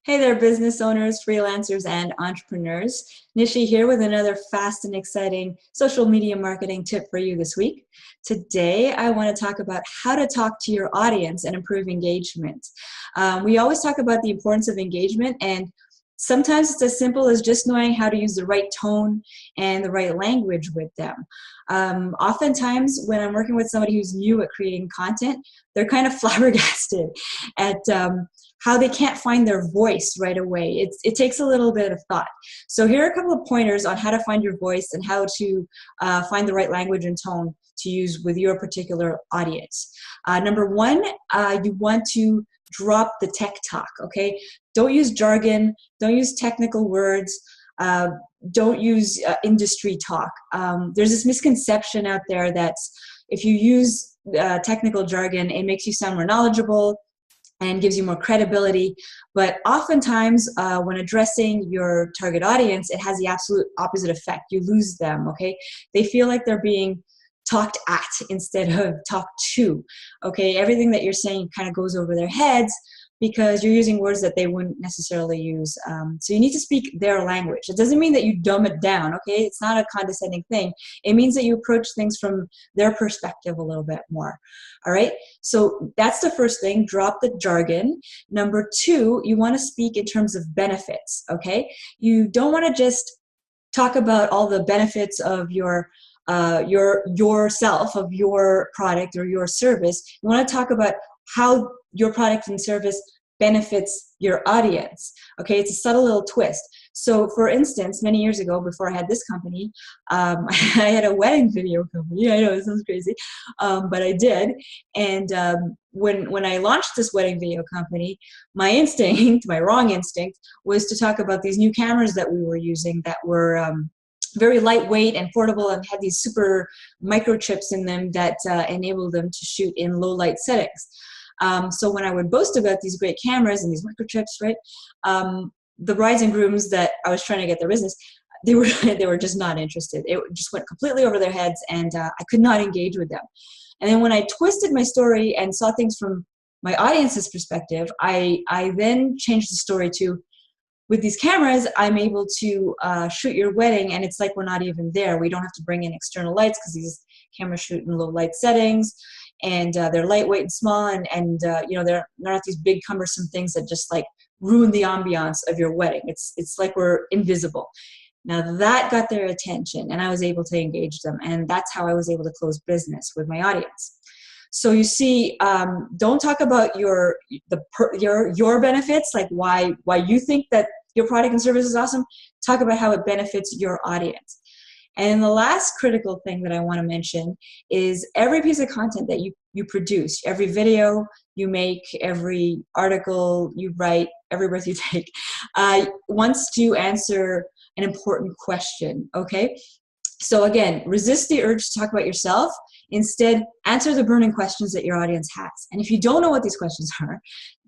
Hey there, business owners, freelancers, and entrepreneurs. Nishi here with another fast and exciting social media marketing tip for you this week. Today, I want to talk about how to talk to your audience and improve engagement. We always talk about the importance of engagement, and sometimes it's as simple as just knowing how to use the right tone and the right language with them. Oftentimes, when I'm working with somebody who's new at creating content, they're kind of flabbergasted at how they can't find their voice right away. It takes a little bit of thought. So here are a couple of pointers on how to find your voice and how to find the right language and tone to use with your particular audience. Number one, you want to drop the tech talk, okay? Don't use jargon, don't use technical words, don't use industry talk. There's this misconception out there that if you use technical jargon, it makes you sound more knowledgeable and gives you more credibility. But oftentimes, when addressing your target audience, it has the absolute opposite effect. You lose them, okay? They feel like they're being talked at instead of talked to, okay? Everything that you're saying kind of goes over their heads because you're using words that they wouldn't necessarily use. So you need to speak their language. It doesn't mean that you dumb it down, okay? It's not a condescending thing. It means that you approach things from their perspective a little bit more, all right? So that's the first thing, drop the jargon. Number two, you wanna speak in terms of benefits, okay? You don't wanna just talk about all the benefits of yourself, of your product or your service. You wanna talk about how your product and service benefits your audience. Okay, it's a subtle little twist. So for instance, many years ago, before I had this company, I had a wedding video company. I know it sounds crazy, but I did. And when I launched this wedding video company, my instinct, my wrong instinct, was to talk about these new cameras that we were using that were very lightweight and portable and had these super microchips in them that enabled them to shoot in low light settings. So when I would boast about these great cameras and these microchips, right, the brides and grooms that I was trying to get their business, they were just not interested. It just went completely over their heads, and I could not engage with them. And then when I twisted my story and saw things from my audience's perspective, I then changed the story to, with these cameras, I'm able to shoot your wedding, and it's like we're not even there. We don't have to bring in external lights because these cameras shoot in low light settings, and they're lightweight and small, and you know, they're not these big cumbersome things that just like ruin the ambiance of your wedding. It's like we're invisible. Now that got their attention, and I was able to engage them, and that's how I was able to close business with my audience. So you see, don't talk about your benefits, like why you think that your product and service is awesome. Talk about how it benefits your audience. And the last critical thing that I want to mention is every piece of content that you produce, every video you make, every article you write, every breath you take, wants to answer an important question, okay? So again, resist the urge to talk about yourself. Instead, answer the burning questions that your audience has. And if you don't know what these questions are,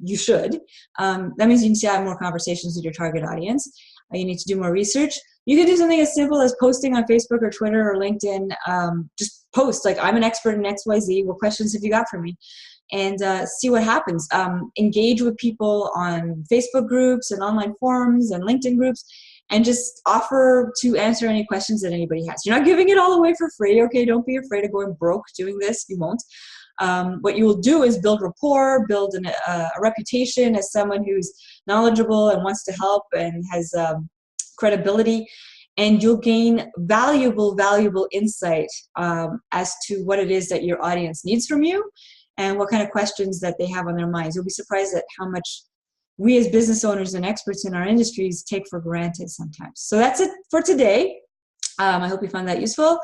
you should. That means you need to have more conversations with your target audience. You need to do more research. You can do something as simple as posting on Facebook or Twitter or LinkedIn. Just post, like, I'm an expert in XYZ. What questions have you got for me? And see what happens. Engage with people on Facebook groups and online forums and LinkedIn groups, and just offer to answer any questions that anybody has. You're not giving it all away for free, okay? Don't be afraid of going broke doing this. You won't. What you will do is build rapport, build a reputation as someone who's knowledgeable and wants to help and has credibility, and you'll gain valuable insight as to what it is that your audience needs from you and what kind of questions that they have on their minds. You'll be surprised at how much we as business owners and experts in our industries take for granted sometimes. So that's it for today. I hope you found that useful.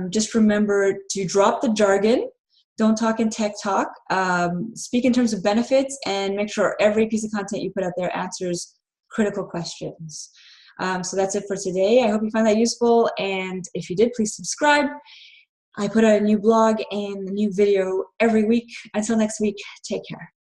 Just remember to drop the jargon. Don't talk in tech talk. Speak in terms of benefits, and make sure every piece of content you put out there answers critical questions. So that's it for today. I hope you found that useful. And if you did, please subscribe. I put out a new blog and a new video every week. Until next week, take care.